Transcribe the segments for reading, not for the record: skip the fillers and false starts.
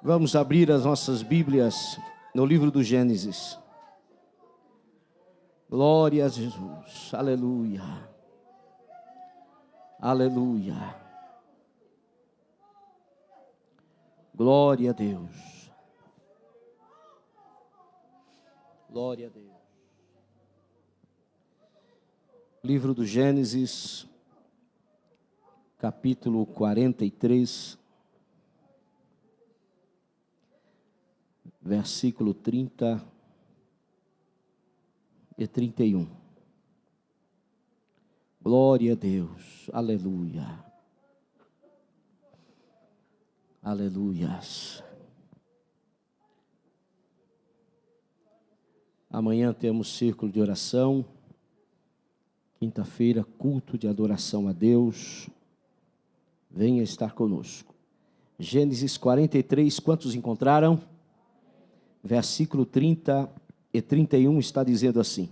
Vamos abrir as nossas Bíblias no livro do Gênesis. Glória a Jesus, aleluia, aleluia, glória a Deus, glória a Deus. Livro do Gênesis, capítulo 43, versículo 30 e 31. Glória a Deus, aleluia, aleluias. Amanhã temos círculo de oração, quinta-feira, culto de adoração a Deus. Venha estar conosco. Gênesis 43, quantos encontraram? Versículo 30 e 31 está dizendo assim: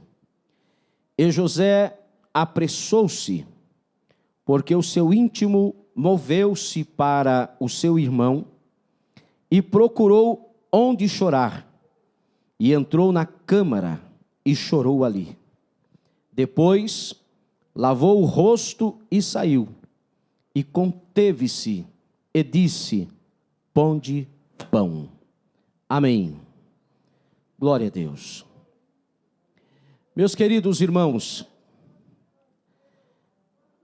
E José apressou-se, porque o seu íntimo moveu-se para o seu irmão, e procurou onde chorar, e entrou na câmara e chorou ali. Depois lavou o rosto e saiu, e conteve-se e disse: Ponde pão. Amém. Glória a Deus. Meus queridos irmãos,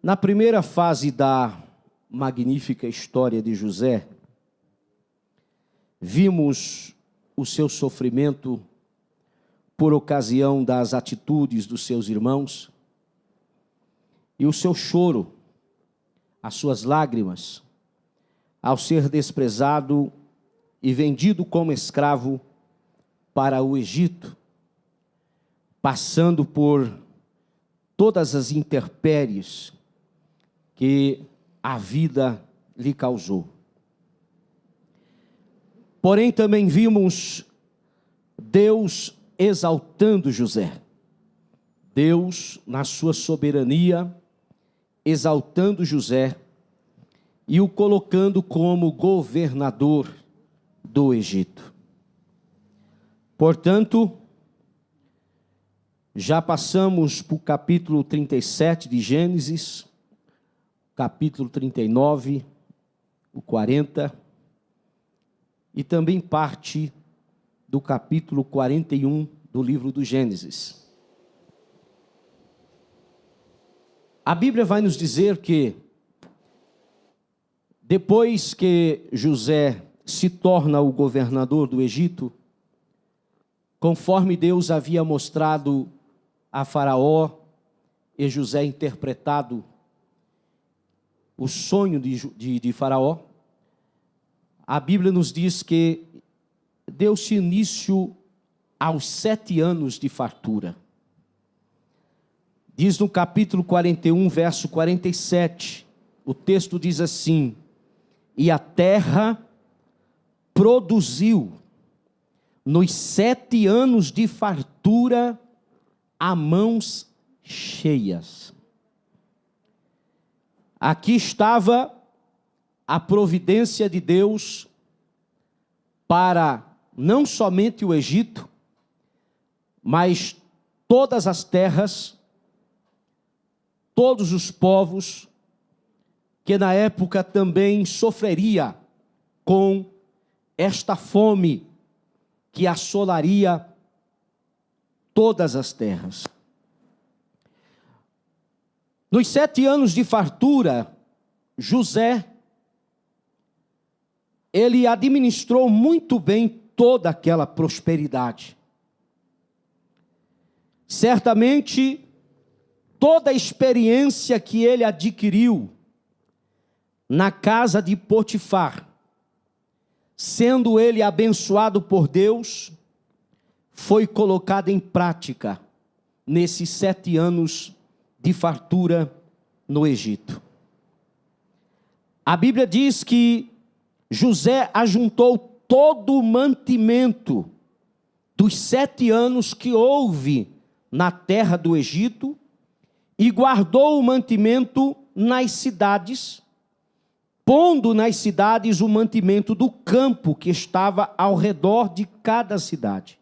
na primeira fase da magnífica história de José, vimos o seu sofrimento por ocasião das atitudes dos seus irmãos, e o seu choro, as suas lágrimas, ao ser desprezado e vendido como escravo para o Egito, passando por todas as intempéries que a vida lhe causou. Porém, também vimos Deus exaltando José. Deus, na sua soberania, exaltando José e o colocando como governador do Egito. Portanto, já passamos para o capítulo 37 de Gênesis, capítulo 39, o 40, e também parte do capítulo 41 do livro do Gênesis. A Bíblia vai nos dizer que, depois que José se torna o governador do Egito, conforme Deus havia mostrado a Faraó e José interpretado o sonho de Faraó, a Bíblia nos diz que deu-se início aos 7 anos de fartura. Diz no capítulo 41, verso 47, o texto diz assim: E a terra produziu nos 7 anos de fartura a mãos cheias. Aqui estava a providência de Deus para não somente o Egito, mas todas as terras, todos os povos, que na época também sofreria com esta fome que assolaria todas as terras. Nos 7 anos de fartura, José, ele administrou muito bem toda aquela prosperidade. Certamente, toda a experiência que ele adquiriu na casa de Potifar, sendo ele abençoado por Deus, foi colocada em prática nesses 7 anos de fartura no Egito. A Bíblia diz que José ajuntou todo o mantimento dos 7 anos que houve na terra do Egito e guardou o mantimento nas cidades pondo nas cidades o mantimento do campo que estava ao redor de cada cidade.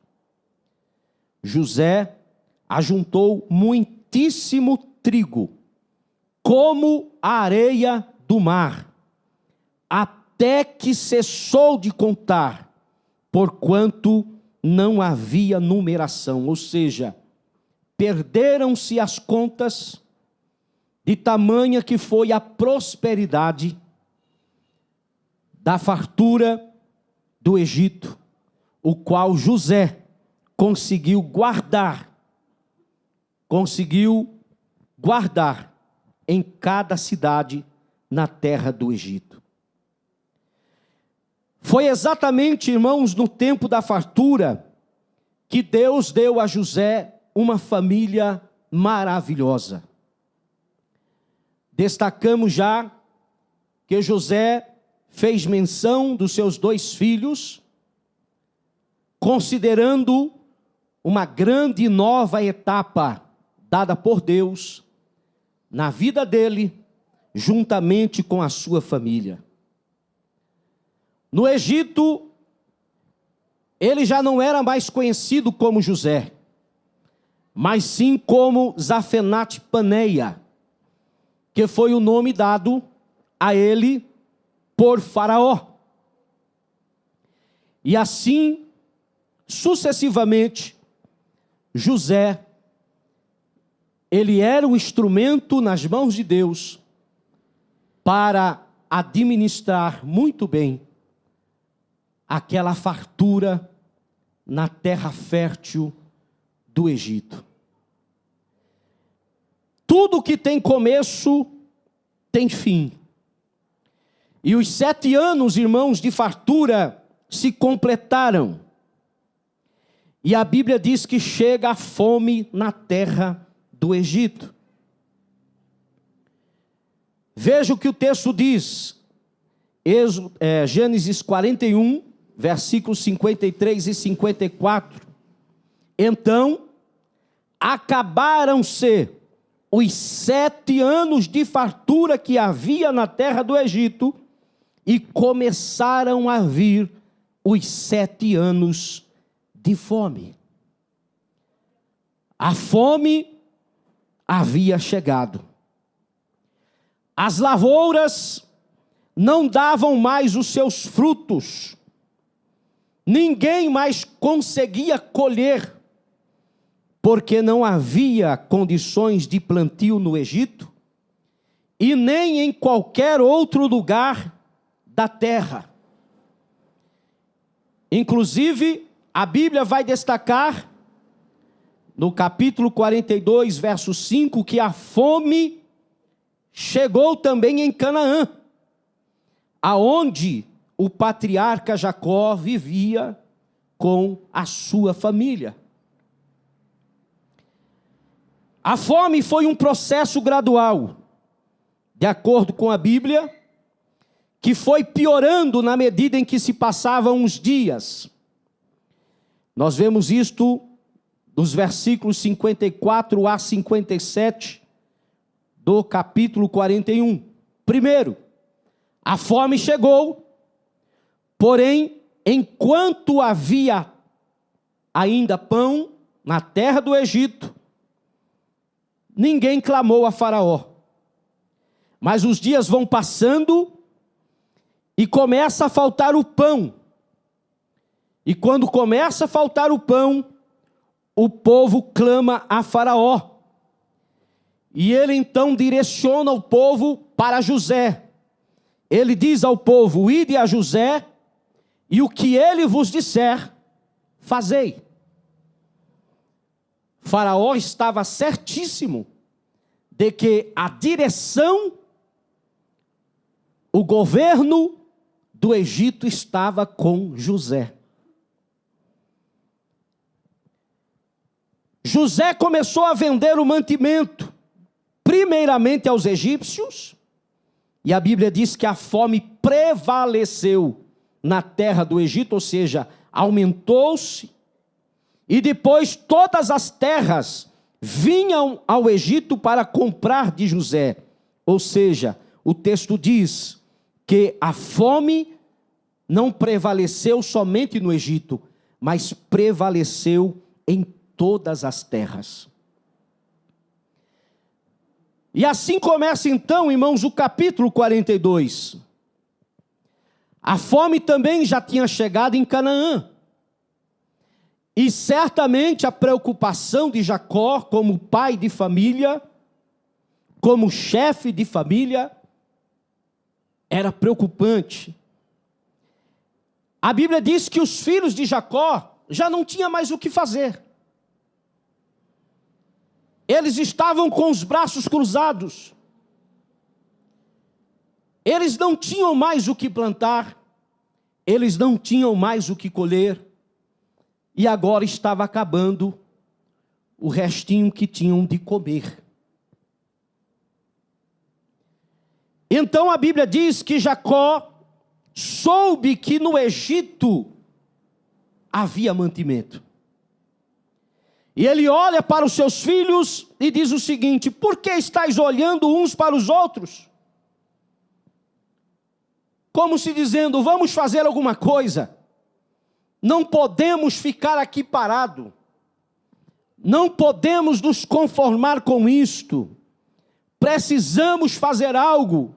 José ajuntou muitíssimo trigo, como a areia do mar, até que cessou de contar, porquanto não havia numeração. Ou seja, perderam-se as contas, de tamanha que foi a prosperidade da fartura do Egito, o qual José conseguiu guardar em cada cidade na terra do Egito. Foi exatamente, irmãos, no tempo da fartura, que Deus deu a José uma família maravilhosa. Destacamos já que José fez menção dos seus 2 filhos, considerando uma grande e nova etapa dada por Deus na vida dele, juntamente com a sua família. No Egito, ele já não era mais conhecido como José, mas sim como Zafenate-Paneia, que foi o nome dado a ele por Faraó. E assim, sucessivamente, José, ele era um instrumento nas mãos de Deus para administrar muito bem aquela fartura na terra fértil do Egito. Tudo que tem começo tem fim. E os 7 anos, irmãos, de fartura se completaram. E a Bíblia diz que chega a fome na terra do Egito. Veja o que o texto diz. Gênesis 41, versículos 53 e 54. Então, acabaram-se os 7 anos de fartura que havia na terra do Egito, e começaram a vir os 7 anos de fome. A fome havia chegado. As lavouras não davam mais os seus frutos. Ninguém mais conseguia colher, porque não havia condições de plantio no Egito, e nem em qualquer outro lugar da terra. Inclusive, a Bíblia vai destacar, no capítulo 42, verso 5, que a fome chegou também em Canaã, aonde o patriarca Jacó vivia com a sua família. A fome foi um processo gradual, de acordo com a Bíblia, que foi piorando na medida em que se passavam os dias. Nós vemos isto nos versículos 54 a 57 do capítulo 41. Primeiro, a fome chegou, porém, enquanto havia ainda pão na terra do Egito, ninguém clamou a Faraó. Mas os dias vão passando e começa a faltar o pão. E quando começa a faltar o pão, o povo clama a Faraó. E ele então direciona o povo para José. Ele diz ao povo: ide a José, e o que ele vos disser, fazei. Faraó estava certíssimo de que a direção, o governo do Egito estava com José. José começou a vender o mantimento, primeiramente aos egípcios, e a Bíblia diz que a fome prevaleceu na terra do Egito, ou seja, aumentou-se, e depois todas as terras vinham ao Egito para comprar de José. Ou seja, o texto diz que a fome não prevaleceu somente no Egito, mas prevaleceu em todas as terras. E assim começa então, irmãos, o capítulo 42. A fome também já tinha chegado em Canaã. E certamente a preocupação de Jacó como pai de família, como chefe de família, era preocupante. A Bíblia diz que os filhos de Jacó já não tinham mais o que fazer. Eles estavam com os braços cruzados. Eles não tinham mais o que plantar. Eles não tinham mais o que colher. E agora estava acabando o restinho que tinham de comer. Então a Bíblia diz que Jacó soube que no Egito havia mantimento. E ele olha para os seus filhos e diz o seguinte: por que estáis olhando uns para os outros? Como se dizendo, vamos fazer alguma coisa. Não podemos ficar aqui parado. Não podemos nos conformar com isto. Precisamos fazer algo.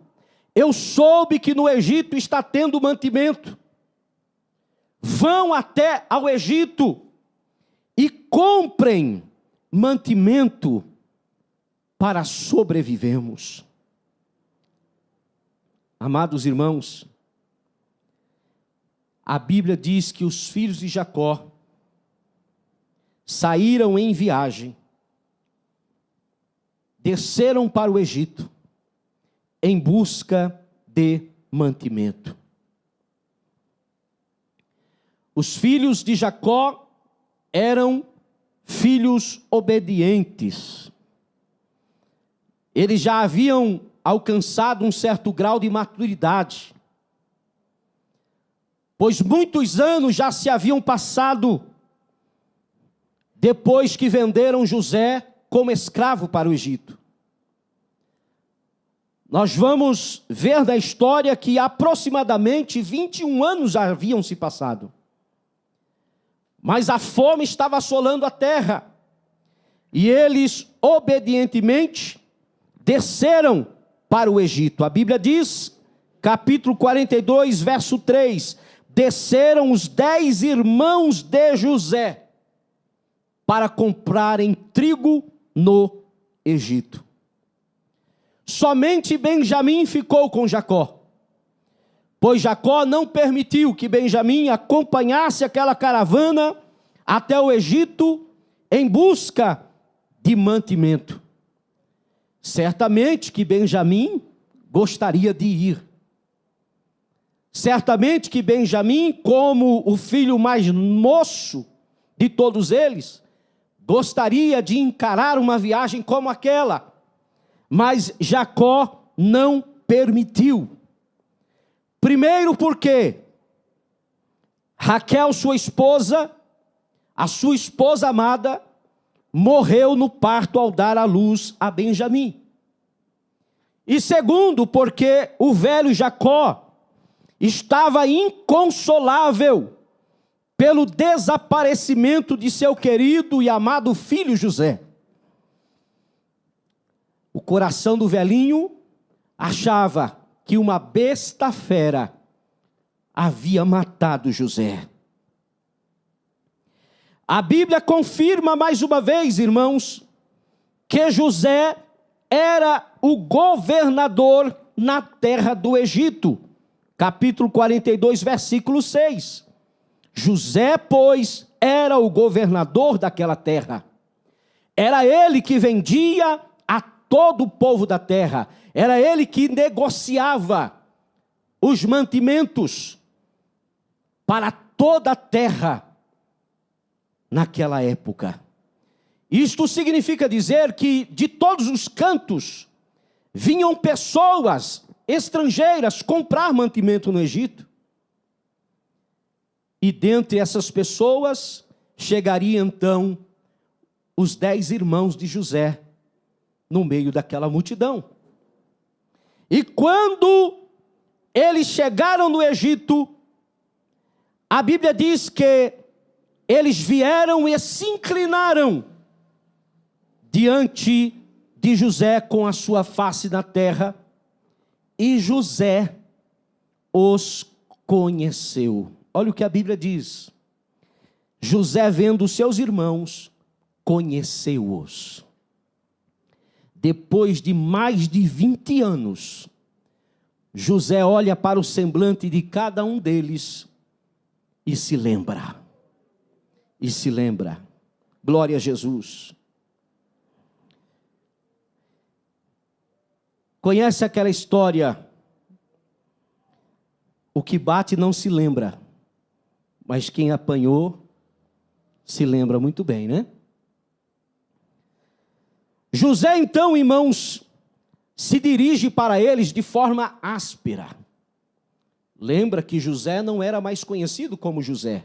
Eu soube que no Egito está tendo mantimento. Vão até ao Egito e comprem mantimento para sobrevivermos. Amados irmãos, a Bíblia diz que os filhos de Jacó saíram em viagem, desceram para o Egito em busca de mantimento. Os filhos de Jacó eram filhos obedientes. Eles já haviam alcançado um certo grau de maturidade, pois muitos anos já se haviam passado depois que venderam José como escravo para o Egito. Nós vamos ver na história que aproximadamente 21 anos já haviam se passado. Mas a fome estava assolando a terra. E eles obedientemente desceram para o Egito. A Bíblia diz, capítulo 42, verso 3: desceram os 10 irmãos de José para comprarem trigo no Egito. Somente Benjamim ficou com Jacó, pois Jacó não permitiu que Benjamim acompanhasse aquela caravana até o Egito em busca de mantimento. Certamente que Benjamim gostaria de ir. Certamente que Benjamim, como o filho mais moço de todos eles, gostaria de encarar uma viagem como aquela. Mas Jacó não permitiu. Primeiro porque Raquel, sua esposa, a sua esposa amada, morreu no parto ao dar à luz a Benjamim. E segundo, porque o velho Jacó estava inconsolável pelo desaparecimento de seu querido e amado filho José. O coração do velhinho achava que uma besta fera havia matado José. A Bíblia confirma mais uma vez, irmãos, que José era o governador na terra do Egito. Capítulo 42, versículo 6. José, pois, era o governador daquela terra. Era ele que vendia a todo o povo da terra. Era ele que negociava os mantimentos para toda a terra naquela época. Isto significa dizer que de todos os cantos vinham pessoas estrangeiras comprar mantimento no Egito. E dentre essas pessoas chegariam então os 10 irmãos de José no meio daquela multidão. E quando eles chegaram no Egito, a Bíblia diz que eles vieram e se inclinaram diante de José com a sua face na terra, e José os conheceu. Olha o que a Bíblia diz. José, vendo seus irmãos, conheceu-os. Depois de mais de 20 anos, José olha para o semblante de cada um deles e se lembra. Glória a Jesus. Conhece aquela história? O que bate não se lembra, mas quem apanhou se lembra muito bem, né? José, então, irmãos, se dirige para eles de forma áspera. Lembra que José não era mais conhecido como José,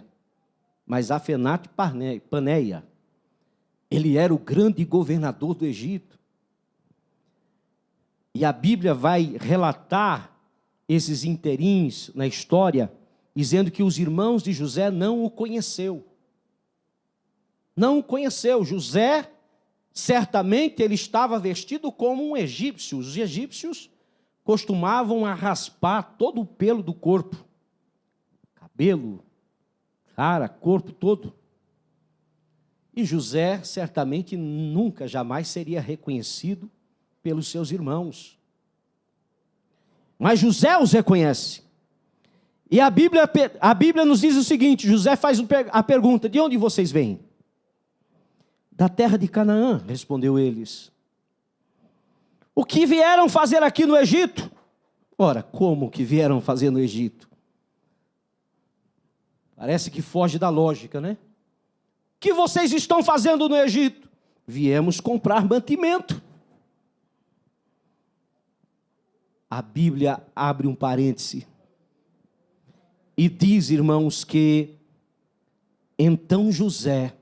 mas Afenate Paneia. Ele era o grande governador do Egito. E a Bíblia vai relatar esses interins na história, dizendo que os irmãos de José não o conheceu. Não o conheceu. José, certamente, ele estava vestido como um egípcio. Os egípcios costumavam a raspar todo o pelo do corpo. Cabelo, cara, corpo todo. E José, certamente, nunca, jamais seria reconhecido pelos seus irmãos. Mas José os reconhece. E a Bíblia nos diz o seguinte, José faz a pergunta, de onde vocês vêm? Da terra de Canaã, respondeu eles. O que vieram fazer aqui no Egito? Ora, como que vieram fazer no Egito? Parece que foge da lógica, né? O que vocês estão fazendo no Egito? Viemos comprar mantimento. A Bíblia abre um parêntese e diz, irmãos, que então José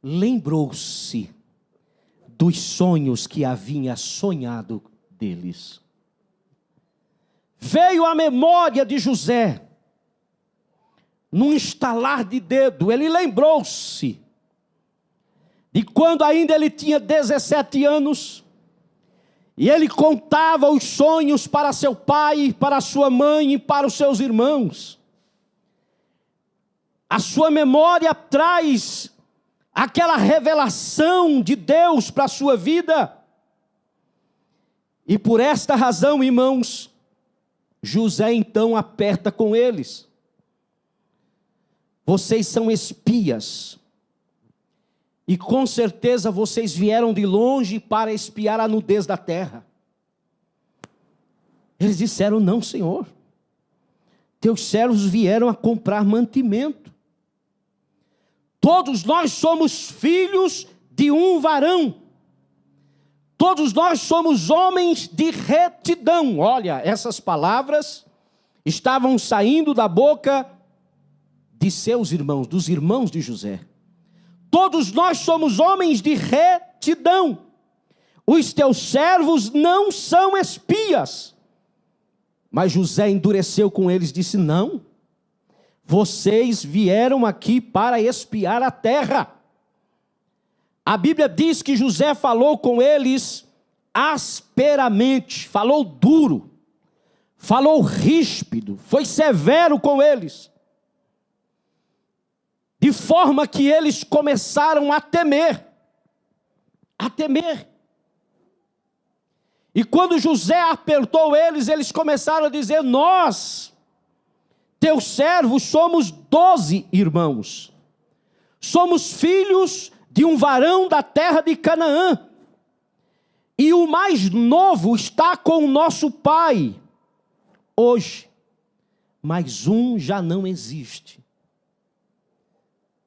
lembrou-se dos sonhos que havia sonhado deles. Veio à memória de José, num estalar de dedo, ele lembrou-se de quando ainda ele tinha 17 anos, e ele contava os sonhos para seu pai, para sua mãe e para os seus irmãos. A sua memória traz aquela revelação de Deus para a sua vida. E por esta razão, irmãos, José então aperta com eles. Vocês são espias. E com certeza vocês vieram de longe para espiar a nudez da terra. Eles disseram, não, Senhor. Teus servos vieram a comprar mantimento. Todos nós somos filhos de um varão. Todos nós somos homens de retidão. Olha, essas palavras estavam saindo da boca de seus irmãos, dos irmãos de José. Todos nós somos homens de retidão. Os teus servos não são espias. Mas José endureceu com eles e disse, não. Vocês vieram aqui para espiar a terra. A Bíblia diz que José falou com eles asperamente, falou duro, falou ríspido, foi severo com eles. De forma que eles começaram a temer. A temer. E quando José apertou eles, eles começaram a dizer, nós, teus servos, somos 12 irmãos. Somos filhos de um varão da terra de Canaã. E o mais novo está com o nosso pai hoje. Mas um já não existe.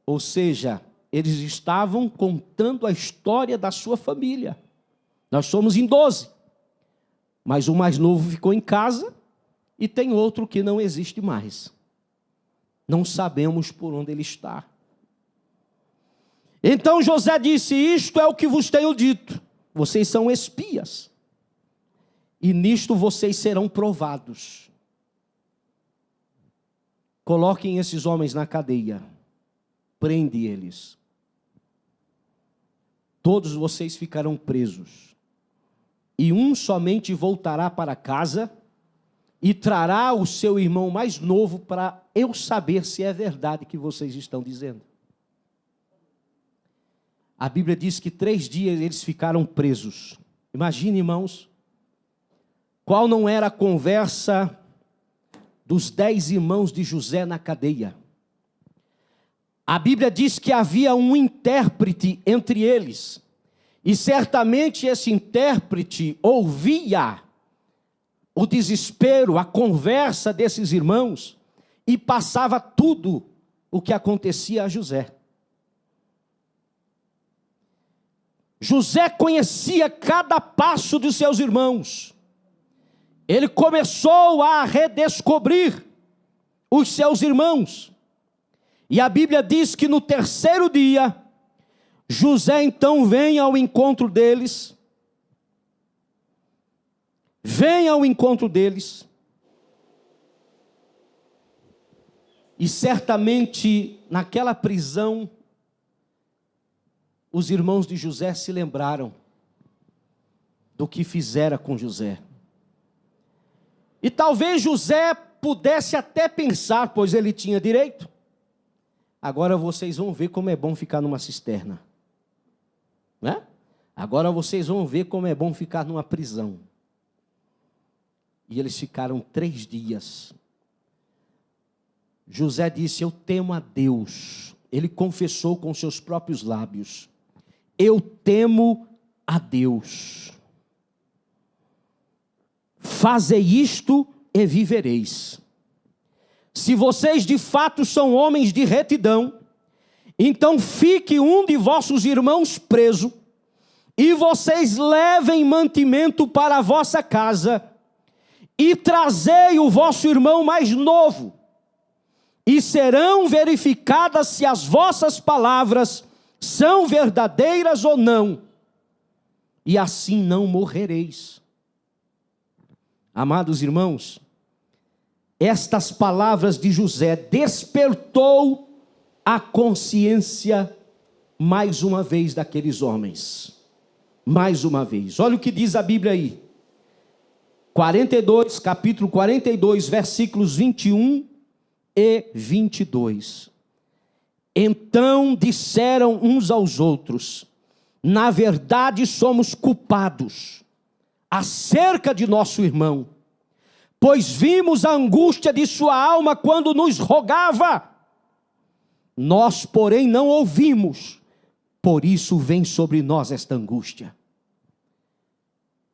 Ou seja, eles estavam contando a história da sua família. Nós somos em 12. Mas o mais novo ficou em casa e tem outro que não existe mais. Não sabemos por onde ele está. Então José disse, isto é o que vos tenho dito. Vocês são espias. e nisto vocês serão provados. Coloquem esses homens na cadeia, prende eles. Todos vocês ficarão presos, e um somente voltará para casa e trará o seu irmão mais novo para eu saber se é verdade que vocês estão dizendo. A Bíblia diz que 3 dias eles ficaram presos. Imagine, irmãos, qual não era a conversa dos 10 irmãos de José na cadeia. A Bíblia diz que havia um intérprete entre eles, e certamente esse intérprete ouvia o desespero, a conversa desses irmãos, e passava tudo o que acontecia a José. José conhecia cada passo dos seus irmãos. Ele começou a redescobrir os seus irmãos. E a Bíblia diz que no 3º dia, José então vem ao encontro deles. E certamente naquela prisão, os irmãos de José se lembraram do que fizera com José. E talvez José pudesse até pensar, pois ele tinha direito: agora vocês vão ver como é bom ficar numa cisterna, né? Agora vocês vão ver como é bom ficar numa prisão. E eles ficaram 3 dias. José disse: eu temo a Deus. Ele confessou com seus próprios lábios: eu temo a Deus. Fazei isto e vivereis. Se vocês de fato são homens de retidão, então fique um de vossos irmãos preso, e vocês levem mantimento para a vossa casa, e trazei o vosso irmão mais novo, e serão verificadas se as vossas palavras são verdadeiras ou não, e assim não morrereis. Amados irmãos, estas palavras de José despertou a consciência mais uma vez daqueles homens. Mais uma vez. Olha o que diz a Bíblia aí. Capítulo 42, versículos 21 e 22. Então disseram uns aos outros: na verdade somos culpados acerca de nosso irmão, pois vimos a angústia de sua alma quando nos rogava. Nós, porém, não ouvimos, por isso vem sobre nós esta angústia.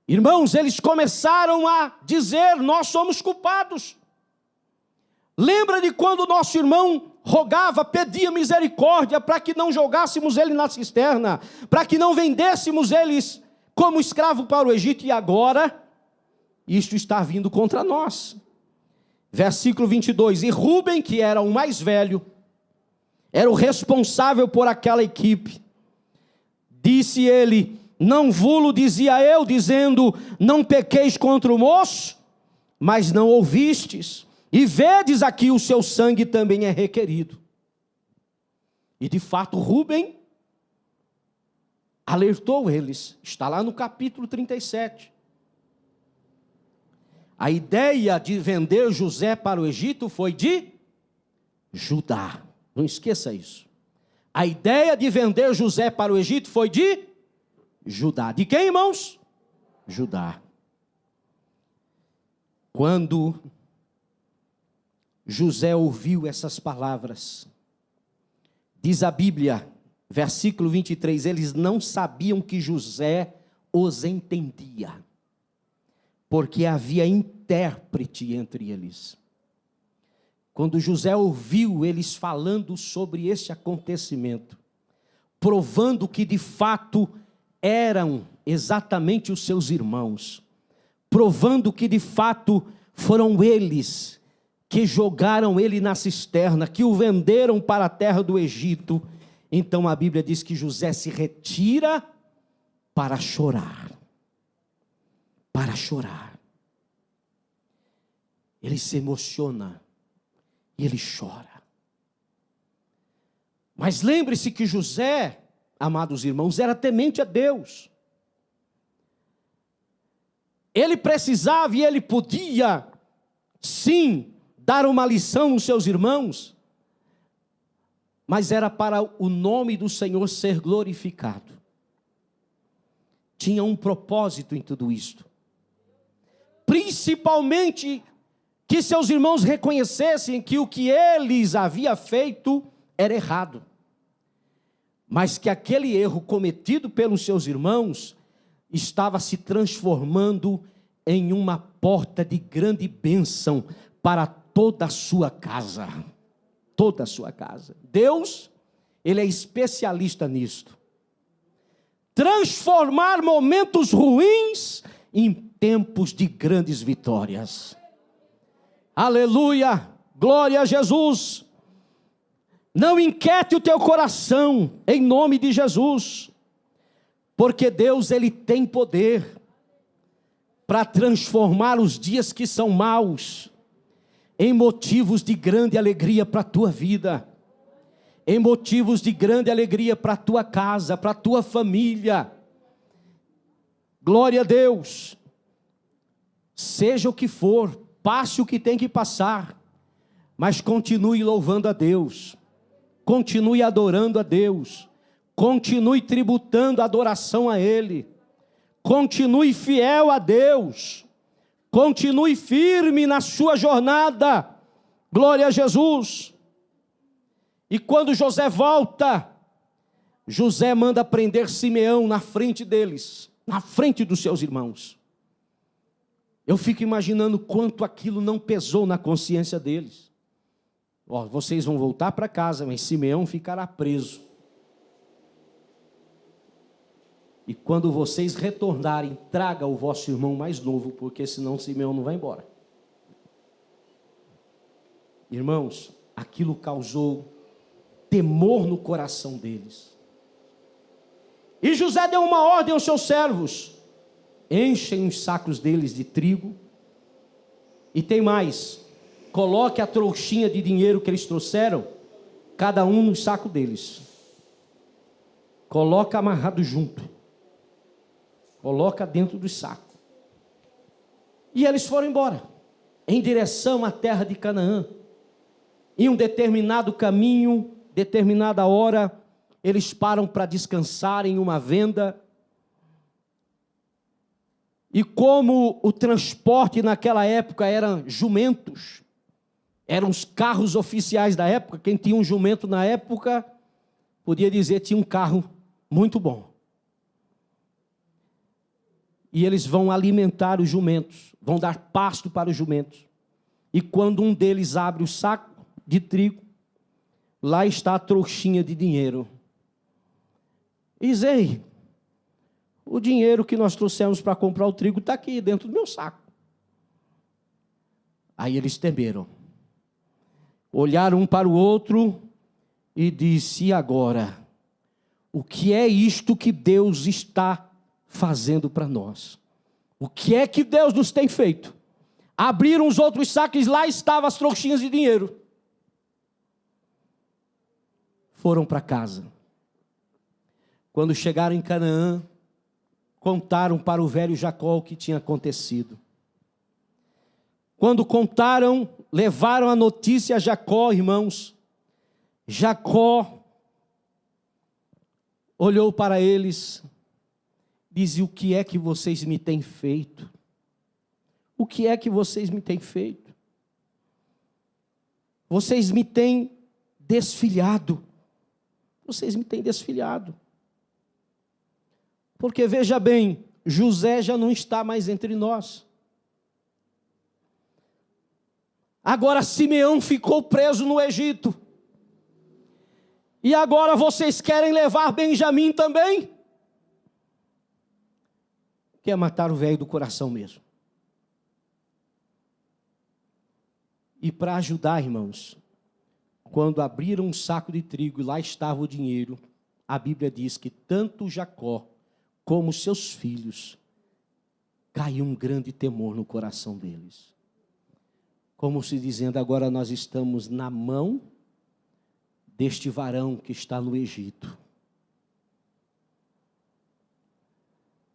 Irmãos, eles começaram a dizer: nós somos culpados. Lembra de quando nosso irmão rogava, pedia misericórdia para que não jogássemos ele na cisterna, para que não vendêssemos eles como escravo para o Egito, e agora isto está vindo contra nós. Versículo 22, e Rúben, que era o mais velho, era o responsável por aquela equipe, disse ele: não vulo dizia eu, dizendo, não pequeis contra o moço, mas não ouvistes, e vedes aqui o seu sangue também é requerido. E de fato Rúben alertou eles, está lá no capítulo 37. A ideia de vender José para o Egito foi de Judá, não esqueça isso. A ideia de vender José para o Egito foi de Judá. De quem, irmãos? Judá. Quando José ouviu essas palavras, diz a Bíblia, versículo 23, eles não sabiam que José os entendia, porque havia intérprete entre eles. Quando José ouviu eles falando sobre este acontecimento, provando que de fato eram exatamente os seus irmãos, provando que de fato foram eles que jogaram ele na cisterna, que o venderam para a terra do Egito, então a Bíblia diz que José se retira para chorar. Para chorar. ele se emociona e ele chora. Mas lembre-se que José, amados irmãos, era temente a Deus. Ele precisava e ele podia, sim, dar uma lição nos seus irmãos, mas era para o nome do Senhor ser glorificado. Tinha um propósito em tudo isto. Principalmente que seus irmãos reconhecessem que o que eles haviam feito era errado. Mas que aquele erro cometido pelos seus irmãos estava se transformando em uma porta de grande bênção para toda a sua casa. Toda a sua casa. Deus, ele é especialista nisto. Transformar momentos ruins em tempos de grandes vitórias. Aleluia! Glória a Jesus! Não inquiete o teu coração, em nome de Jesus, porque Deus, ele tem poder para transformar os dias que são maus em motivos de grande alegria para a tua vida, em motivos de grande alegria para a tua casa, para a tua família. Glória a Deus. Seja o que for, passe o que tem que passar, mas continue louvando a Deus. Continue adorando a Deus, continue tributando adoração a Ele, continue fiel a Deus, continue firme na sua jornada, glória a Jesus. E quando José volta, José manda prender Simeão na frente deles, na frente dos seus irmãos. Eu fico imaginando quanto aquilo não pesou na consciência deles. Vocês vão voltar para casa, mas Simeão ficará preso. E quando vocês retornarem, traga o vosso irmão mais novo, porque senão Simeão não vai embora. Irmãos, aquilo causou temor no coração deles. E José deu uma ordem aos seus servos: enchem os sacos deles de trigo. E tem mais: coloque a trouxinha de dinheiro que eles trouxeram, cada um no saco deles. Coloca amarrado junto. Coloca dentro do saco. E eles foram embora, em direção à terra de Canaã. Em um determinado caminho, determinada hora, eles param para descansar em uma venda. E como o transporte naquela época eram jumentos, eram os carros oficiais da época, quem tinha um jumento na época, podia dizer tinha um carro muito bom. E eles vão alimentar os jumentos, vão dar pasto para os jumentos. E quando um deles abre o saco de trigo, lá está a trouxinha de dinheiro. E diz: ei, o dinheiro que nós trouxemos para comprar o trigo está aqui dentro do meu saco. Aí eles temeram. Olharam um para o outro e disse: e agora? O que é isto que Deus está fazendo para nós? O que é que Deus nos tem feito? Abriram os outros sacos e lá estavam as trouxinhas de dinheiro. Foram para casa. Quando chegaram em Canaã, contaram para o velho Jacó o que tinha acontecido. Quando contaram, levaram a notícia a Jacó, irmãos. Jacó olhou para eles, disse: o que é que vocês me têm feito? O que é que vocês me têm feito? Vocês me têm desfilhado. Vocês me têm desfilhado. Porque veja bem, José já não está mais entre nós. Agora Simeão ficou preso no Egito. E agora vocês querem levar Benjamim também? Quer matar o velho do coração mesmo. E para ajudar, irmãos, quando abriram um saco de trigo e lá estava o dinheiro, a Bíblia diz que tanto Jacó como seus filhos caiu um grande temor no coração deles. como se dizendo, agora nós estamos na mão deste varão que está no Egito.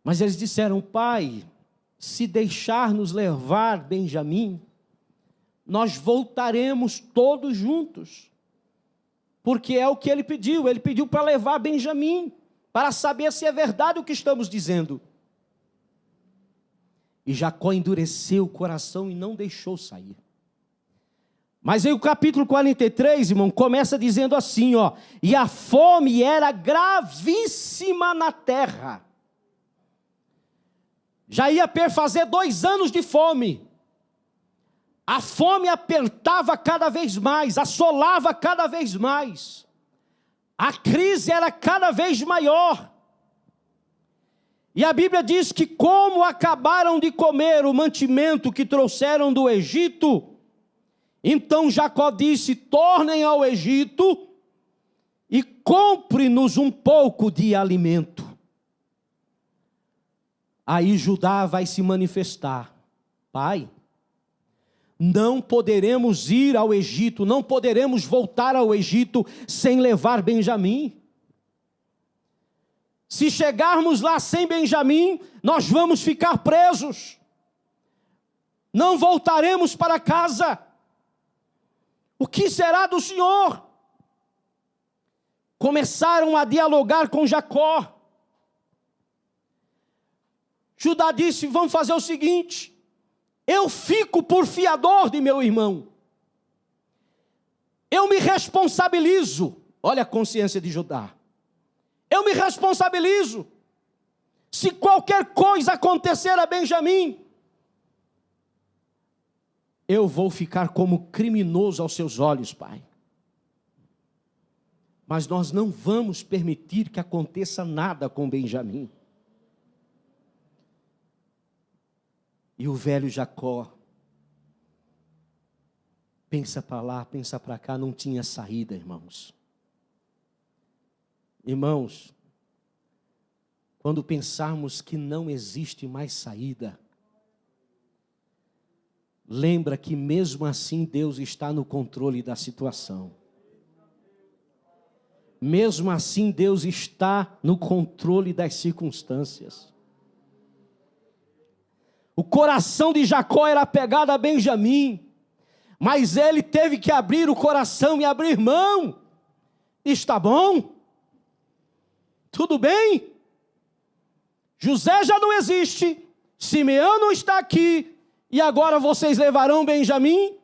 Mas eles disseram: pai, se deixar-nos levar Benjamim, nós voltaremos todos juntos. Porque é o que ele pediu para levar Benjamim, para saber se é verdade o que estamos dizendo. E Jacó endureceu o coração e não deixou sair. Mas aí o capítulo 43, irmão, começa dizendo assim, ó: e a fome era gravíssima na terra. Já ia perfazer 2 anos de fome. A fome apertava cada vez mais, assolava cada vez mais. A crise era cada vez maior. E a Bíblia diz que, como acabaram de comer o mantimento que trouxeram do Egito, então Jacó disse: tornem ao Egito e compre-nos um pouco de alimento. Aí Judá vai se manifestar: pai, não poderemos ir ao Egito, não poderemos voltar ao Egito sem levar Benjamim. Se chegarmos lá sem Benjamim, nós vamos ficar presos. Não voltaremos para casa. O que será do Senhor? Começaram a dialogar com Jacó. Judá disse: vamos fazer o seguinte, eu fico por fiador de meu irmão. Eu me responsabilizo. Olha a consciência de Judá. Eu me responsabilizo. Se qualquer coisa acontecer a Benjamim, eu vou ficar como criminoso aos seus olhos, pai. Mas nós não vamos permitir que aconteça nada com Benjamim. E o velho Jacó, pensa para lá, pensa para cá, não tinha saída, irmãos. Irmãos, quando pensarmos que não existe mais saída, lembra que mesmo assim Deus está no controle da situação. Mesmo assim Deus está no controle das circunstâncias. O coração de Jacó era apegado a Benjamim, mas ele teve que abrir o coração e abrir mão. Está bom? Tudo bem? José já não existe, Simeão não está aqui, e agora vocês levarão Benjamim?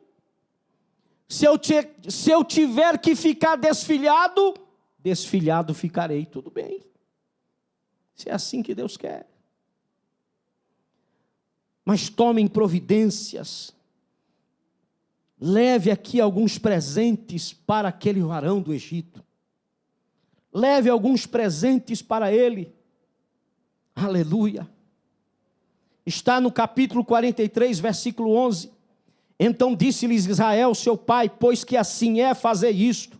Se eu tiver que ficar desfilhado, desfilhado ficarei, tudo bem. Se é assim que Deus quer. Mas tomem providências. Leve aqui alguns presentes para aquele varão do Egito. Leve alguns presentes para ele. Aleluia. Está no capítulo 43, versículo 11. Então disse-lhes Israel, seu pai: pois que assim é, fazei isto.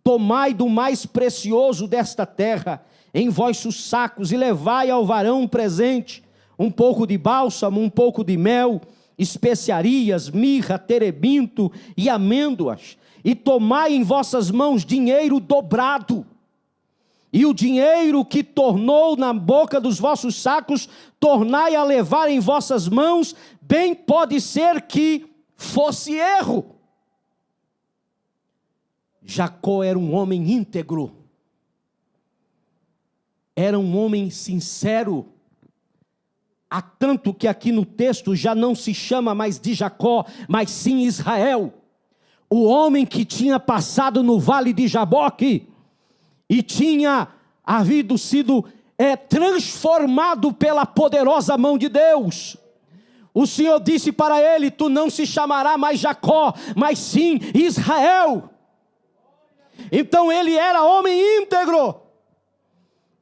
Tomai do mais precioso desta terra em vossos sacos e levai ao varão um presente, um pouco de bálsamo, um pouco de mel, especiarias, mirra, terebinto e amêndoas. E tomai em vossas mãos dinheiro dobrado. E o dinheiro que tornou na boca dos vossos sacos, tornai a levar em vossas mãos, bem pode ser que fosse erro. Jacó era um homem íntegro, era um homem sincero, há tanto que aqui no texto já não se chama mais de Jacó, mas sim Israel, o homem que tinha passado no vale de Jaboque, e tinha sido transformado pela poderosa mão de Deus. O Senhor disse para ele: tu não se chamará mais Jacó, mas sim Israel. Então ele era homem íntegro.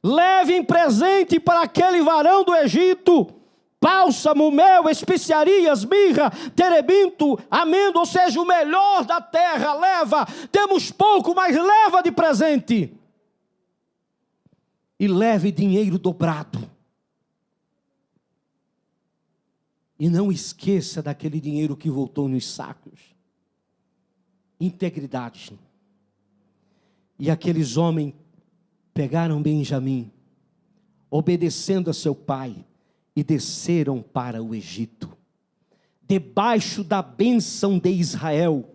Levem presente para aquele varão do Egito: bálsamo, mel, especiarias, mirra, terebinto, amêndoa, ou seja, o melhor da terra. Leva, temos pouco, mas leva de presente. E leve dinheiro dobrado. E não esqueça daquele dinheiro que voltou nos sacos. Integridade. E aqueles homens pegaram Benjamim, obedecendo a seu pai, e desceram para o Egito. Debaixo da bênção de Israel,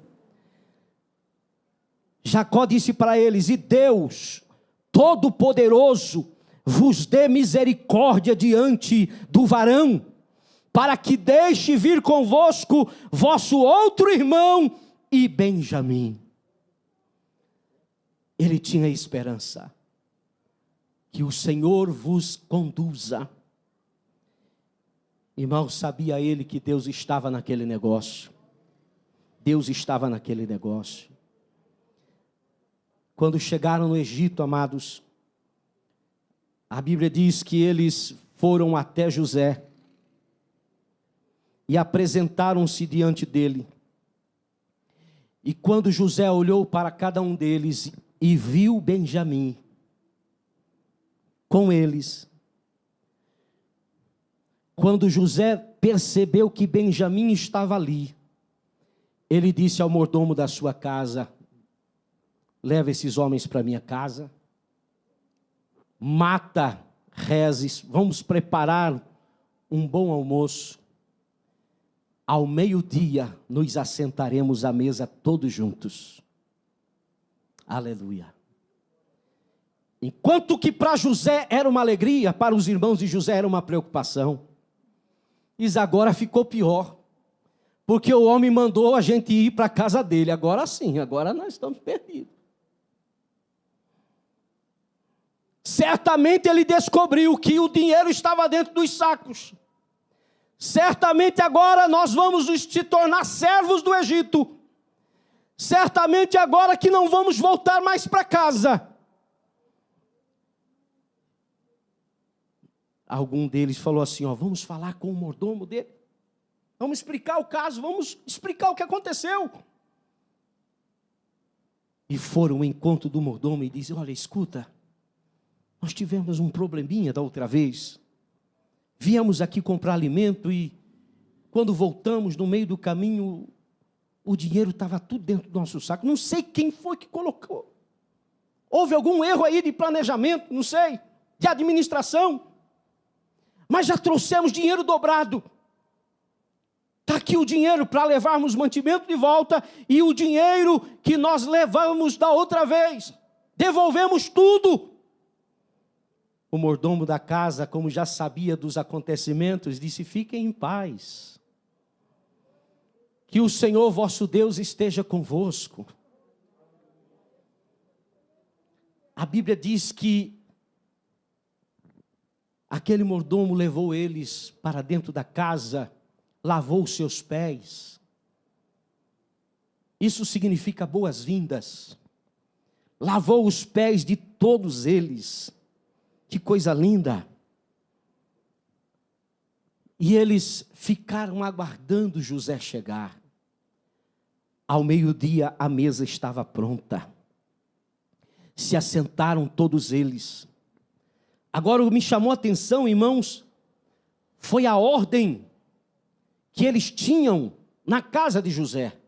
Jacó disse para eles: e Deus Todo-Poderoso vos dê misericórdia diante do varão, para que deixe vir convosco vosso outro irmão e Benjamim. Ele tinha esperança. Que o Senhor vos conduza. Irmão, sabia ele que Deus estava naquele negócio. Deus estava naquele negócio. Quando chegaram no Egito, amados, a Bíblia diz que eles foram até José e apresentaram-se diante dele. E quando José olhou para cada um deles e viu Benjamim com eles, quando José percebeu que Benjamim estava ali, ele disse ao mordomo da sua casa: leva esses homens para minha casa, mata rezes, vamos preparar um bom almoço. Ao meio-dia nos assentaremos à mesa todos juntos. Aleluia. Enquanto que para José era uma alegria, para os irmãos de José era uma preocupação. Isso agora ficou pior, porque o homem mandou a gente ir para a casa dele. Agora sim, agora nós estamos perdidos. Certamente ele descobriu que o dinheiro estava dentro dos sacos. Certamente agora nós vamos se tornar servos do Egito. Certamente agora que não vamos voltar mais para casa. Algum deles falou assim: vamos falar com o mordomo dele. Vamos explicar o caso, vamos explicar o que aconteceu. E foram ao encontro do mordomo e dizem: olha, escuta, nós tivemos um probleminha da outra vez. Viemos aqui comprar alimento e quando voltamos no meio do caminho, o dinheiro estava tudo dentro do nosso saco. Não sei quem foi que colocou. Houve algum erro aí de planejamento, não sei, de administração. Mas já trouxemos dinheiro dobrado. Está aqui o dinheiro para levarmos mantimento de volta e o dinheiro que nós levamos da outra vez. Devolvemos tudo. O mordomo da casa, como já sabia dos acontecimentos, disse: fiquem em paz. Que o Senhor vosso Deus esteja convosco. A Bíblia diz que aquele mordomo levou eles para dentro da casa, lavou os seus pés. Isso significa boas-vindas. Lavou os pés de todos eles. Que coisa linda. E eles ficaram aguardando José chegar. Ao meio-dia a mesa estava pronta. Se assentaram todos eles. Agora o que me chamou a atenção, irmãos, foi a ordem que eles tinham na casa de José.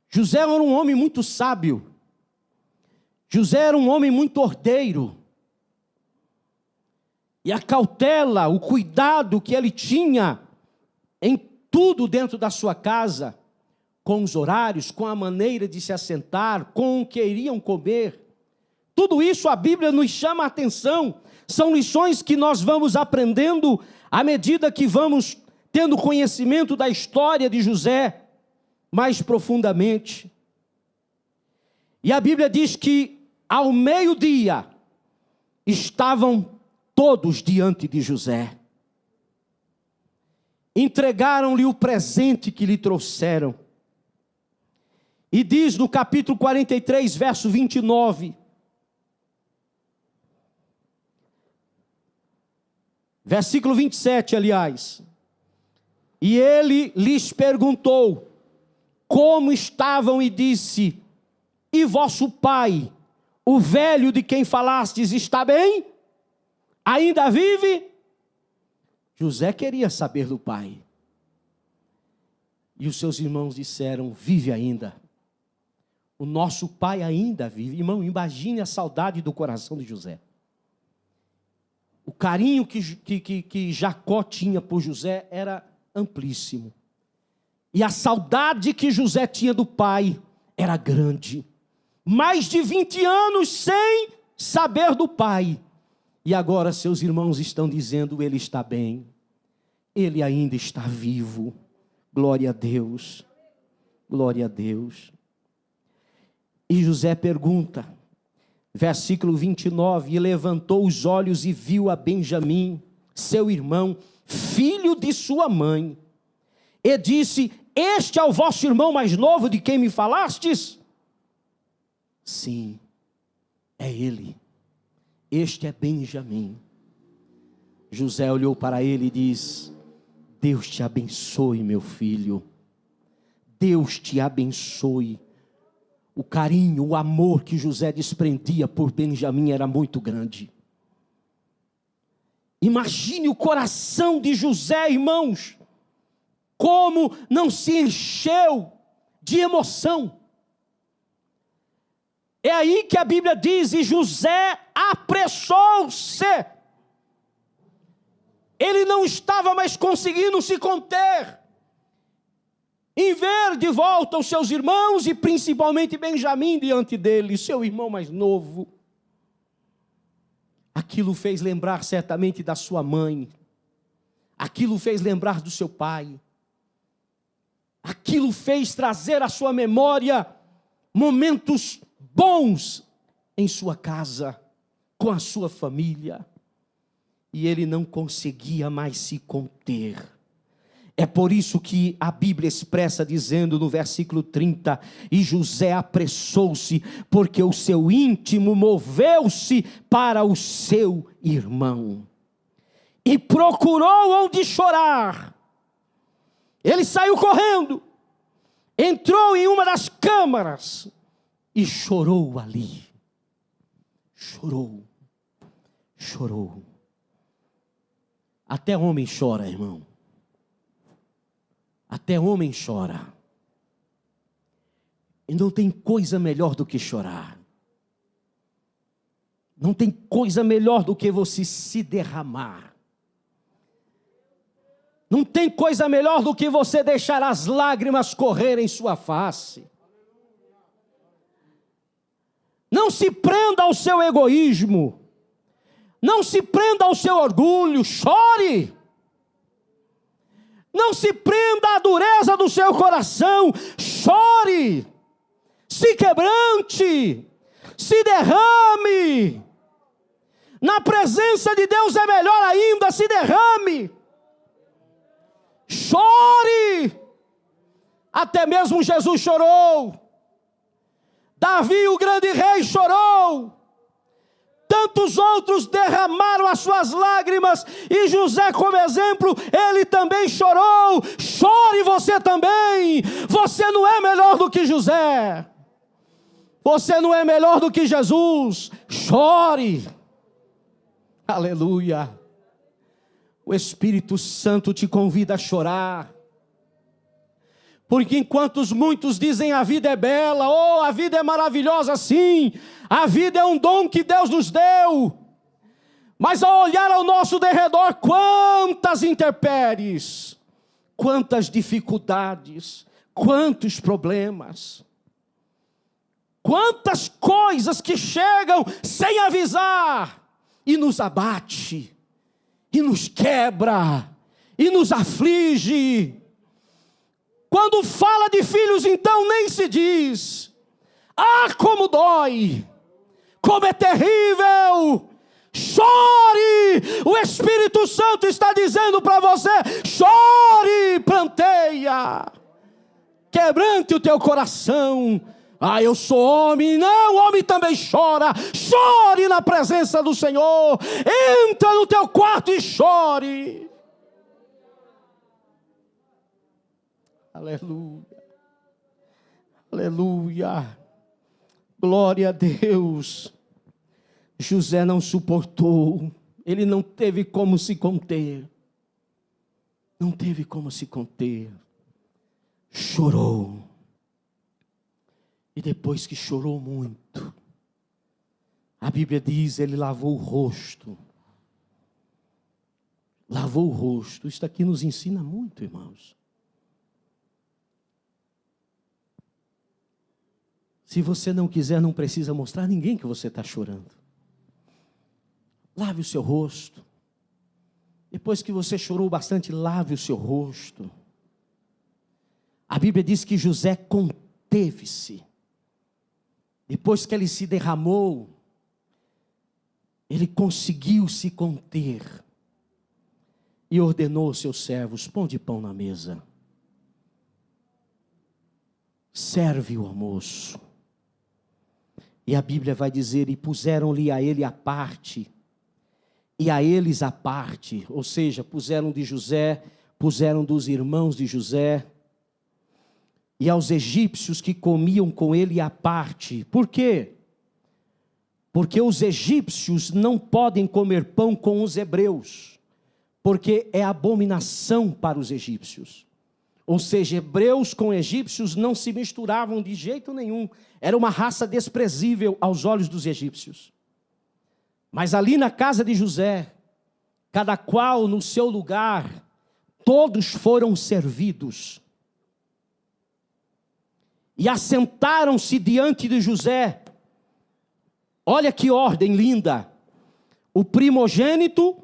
José era um homem muito sábio. José era um homem muito ordeiro. E a cautela, o cuidado que ele tinha em tudo dentro da sua casa, com os horários, com a maneira de se assentar, com o que iriam comer, tudo isso a Bíblia nos chama a atenção. São lições que nós vamos aprendendo à medida que vamos tendo conhecimento da história de José mais profundamente. E a Bíblia diz que ao meio-dia estavam todos diante de José. Entregaram-lhe o presente que lhe trouxeram. E diz no capítulo 43, verso 29. Versículo 27, aliás. E ele lhes perguntou como estavam e disse: e vosso pai, o velho de quem falastes, está bem? Ainda vive? José queria saber do pai. E os seus irmãos disseram: vive ainda. O nosso pai ainda vive. Irmão, imagine a saudade do coração de José. O carinho que Jacó tinha por José era amplíssimo. E a saudade que José tinha do pai era grande. Mais de 20 anos sem saber do pai. E agora seus irmãos estão dizendo: ele está bem. Ele ainda está vivo. Glória a Deus. Glória a Deus. E José pergunta, versículo 29, e levantou os olhos e viu a Benjamim, seu irmão, filho de sua mãe, e disse: este é o vosso irmão mais novo de quem me falastes? Sim, é ele. Este é Benjamim. José olhou para ele e disse: Deus te abençoe, meu filho. Deus te abençoe. O carinho, o amor que José desprendia por Benjamim era muito grande. Imagine o coração de José, irmãos, como não se encheu de emoção. É aí que a Bíblia diz: e José apressou-se. Ele não estava mais conseguindo se conter em ver de volta os seus irmãos e principalmente Benjamim diante dele, seu irmão mais novo. Aquilo fez lembrar certamente da sua mãe. Aquilo fez lembrar do seu pai. Aquilo fez trazer à sua memória momentos bons em sua casa, com a sua família. E ele não conseguia mais se conter. É por isso que a Bíblia expressa dizendo no versículo 30, e José apressou-se, porque o seu íntimo moveu-se para o seu irmão. E procurou onde chorar. Ele saiu correndo, entrou em uma das câmaras e chorou ali. Chorou, chorou. Até homem chora, irmão. Até homem chora. E não tem coisa melhor do que chorar. Não tem coisa melhor do que você se derramar. Não tem coisa melhor do que você deixar as lágrimas correr em sua face. Não se prenda ao seu egoísmo. Não se prenda ao seu orgulho. Chore. Não se prenda à dureza do seu coração. Chore. Se quebrante. Se derrame. Na presença de Deus é melhor ainda. Se derrame. Chore. Até mesmo Jesus chorou. Davi, o grande rei, chorou. Tantos outros derramaram as suas lágrimas, e José, como exemplo, ele também chorou. Chore você também. Você não é melhor do que José. Você não é melhor do que Jesus. Chore. Aleluia. O Espírito Santo te convida a chorar. Porque enquanto muitos dizem a vida é bela, oh, a vida é maravilhosa, sim, a vida é um dom que Deus nos deu, mas ao olhar ao nosso derredor, quantas intempéries, quantas dificuldades, quantos problemas, quantas coisas que chegam sem avisar, e nos abate, e nos quebra, e nos aflige. Quando fala de filhos, então nem se diz. Ah, como dói, como é terrível. Chore, o Espírito Santo está dizendo para você: chore, planteia, quebrante o teu coração. Ah, eu sou homem. Não, homem também chora. Chore na presença do Senhor. Entra no teu quarto e chore. Aleluia, aleluia, glória a Deus. José não suportou, ele não teve como se conter, não teve como se conter, chorou. E depois que chorou muito, a Bíblia diz, ele lavou o rosto. Lavou o rosto. Isso aqui nos ensina muito, irmãos. Se você não quiser, não precisa mostrar a ninguém que você está chorando. Lave o seu rosto. Depois que você chorou bastante, lave o seu rosto. A Bíblia diz que José conteve-se. Depois que ele se derramou, ele conseguiu se conter. E ordenou aos seus servos, pão de pão na mesa. Serve o almoço. E a Bíblia vai dizer, e puseram-lhe a ele a parte, e a eles a parte, ou seja, puseram de José, puseram dos irmãos de José, e aos egípcios que comiam com ele a parte. Por quê? Porque os egípcios não podem comer pão com os hebreus, porque é abominação para os egípcios. Ou seja, hebreus com egípcios não se misturavam de jeito nenhum. Era uma raça desprezível aos olhos dos egípcios. Mas ali na casa de José, cada qual no seu lugar, todos foram servidos. E assentaram-se diante de José. Olha que ordem linda. O primogênito,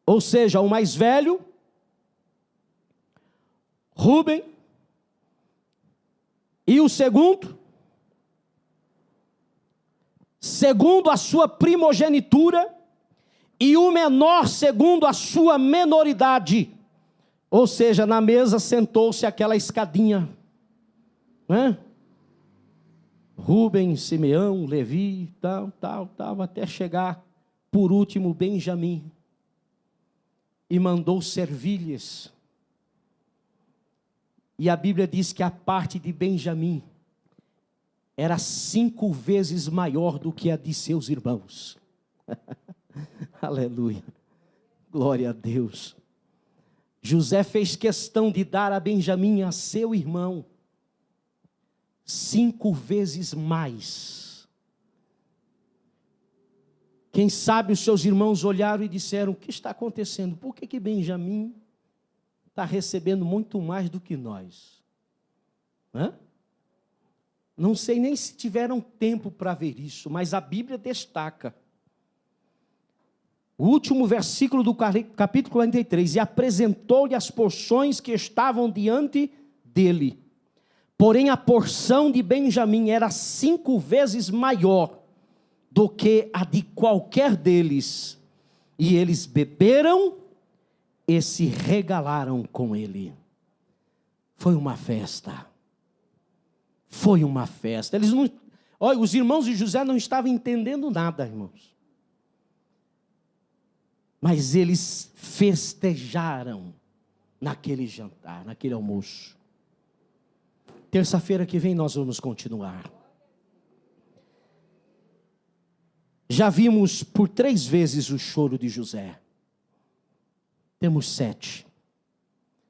ou seja, o mais velho, Rúben, e o segundo a sua primogenitura, e o menor segundo a sua menoridade. Ou seja, na mesa sentou-se aquela escadinha, né? Rúben, Simeão, Levi, tal, até chegar, por último, Benjamim. E mandou servir-lhes. E a Bíblia diz que a parte de Benjamim era 5 vezes maior do que a de seus irmãos. Aleluia. Glória a Deus. José fez questão de dar a Benjamim, a seu irmão, 5 vezes mais. Quem sabe os seus irmãos olharam e disseram, o que está acontecendo? Por que Benjamim está recebendo muito mais do que nós? Não sei nem se tiveram tempo para ver isso, mas a Bíblia destaca. O último versículo do capítulo 43, e apresentou-lhe as porções que estavam diante dele. Porém a porção de Benjamim era 5 vezes maior do que a de qualquer deles. E eles beberam e se regalaram com ele. Foi uma festa. Foi uma festa. Olha, os irmãos de José não estavam entendendo nada, irmãos. Mas eles festejaram naquele jantar, naquele almoço. Terça-feira que vem nós vamos continuar. Já vimos por 3 vezes o choro de José. Temos 7.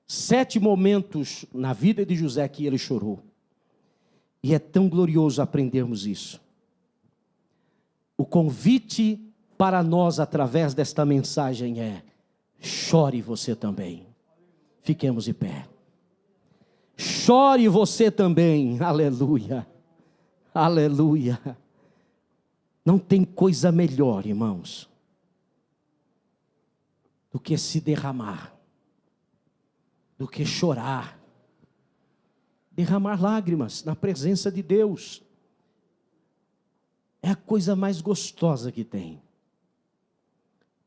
7 momentos na vida de José que ele chorou. E é tão glorioso aprendermos isso. O convite para nós através desta mensagem é: chore você também. Fiquemos de pé. Chore você também. Aleluia. Aleluia. Não tem coisa melhor, irmãos, do que se derramar, do que chorar. Derramar lágrimas na presença de Deus é a coisa mais gostosa que tem.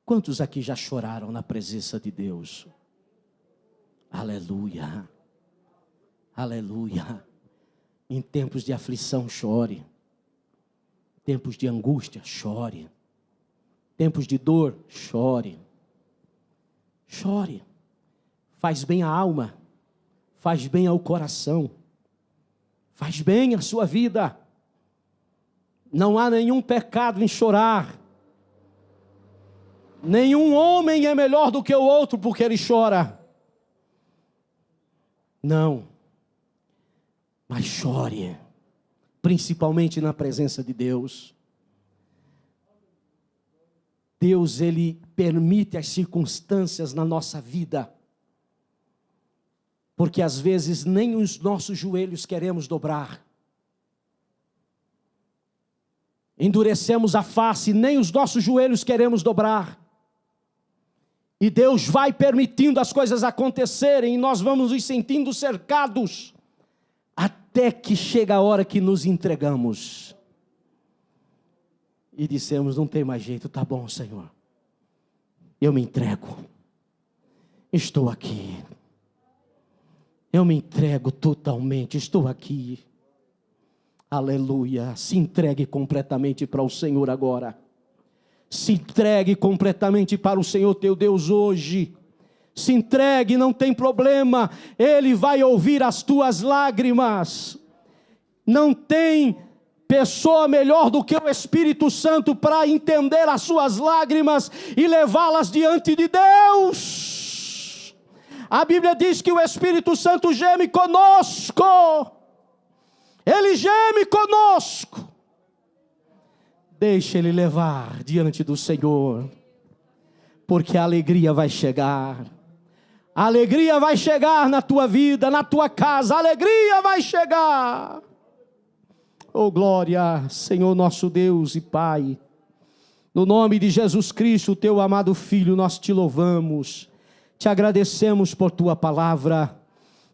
Quantos aqui já choraram na presença de Deus? Aleluia, aleluia. Em tempos de aflição, chore. Tempos de angústia, chore. Tempos de dor, chore. Chore. Faz bem à alma, faz bem ao coração, faz bem à sua vida. Não há nenhum pecado em chorar. Nenhum homem é melhor do que o outro porque ele chora. Não. Mas chore, principalmente na presença de Deus. Deus, Ele permite as circunstâncias na nossa vida, porque às vezes nem os nossos joelhos queremos dobrar. Endurecemos a face, nem os nossos joelhos queremos dobrar. E Deus vai permitindo as coisas acontecerem, e nós vamos nos sentindo cercados, até que chega a hora que nos entregamos. E dissemos, não tem mais jeito, tá bom, Senhor. Eu me entrego. Estou aqui. Eu me entrego totalmente, estou aqui. Aleluia. Se entregue completamente para o Senhor agora. Se entregue completamente para o Senhor teu Deus hoje. Se entregue, não tem problema. Ele vai ouvir as tuas lágrimas. Não tem pessoa melhor do que o Espírito Santo para entender as suas lágrimas e levá-las diante de Deus. A Bíblia diz que o Espírito Santo geme conosco. Ele geme conosco. Deixa Ele levar diante do Senhor, porque a alegria vai chegar. A alegria vai chegar na tua vida, na tua casa. A alegria vai chegar. Oh glória, Senhor nosso Deus e Pai. No nome de Jesus Cristo, teu amado Filho, nós te louvamos. Te agradecemos por tua palavra,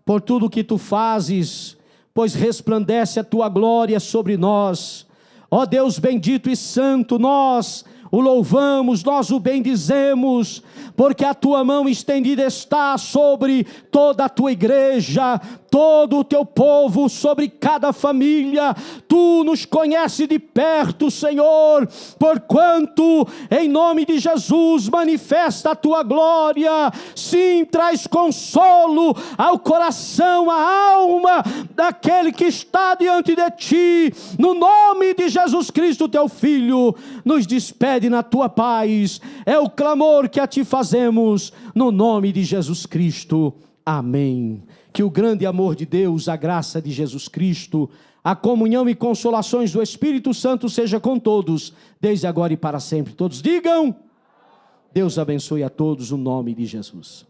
por tudo que tu fazes, pois resplandece a tua glória sobre nós. Ó Deus bendito e santo, nós o louvamos, nós o bendizemos, porque a tua mão estendida está sobre toda a tua igreja, todo o teu povo, sobre cada família. Tu nos conheces de perto, Senhor, porquanto em nome de Jesus manifesta a tua glória. Sim, traz consolo ao coração, à alma daquele que está diante de ti. No nome de Jesus Cristo, teu Filho, nos despede na tua paz. É o clamor que a ti fazemos, no nome de Jesus Cristo. Amém. Que o grande amor de Deus, a graça de Jesus Cristo, a comunhão e consolações do Espírito Santo seja com todos, desde agora e para sempre. Todos digam: Deus abençoe a todos, no nome de Jesus.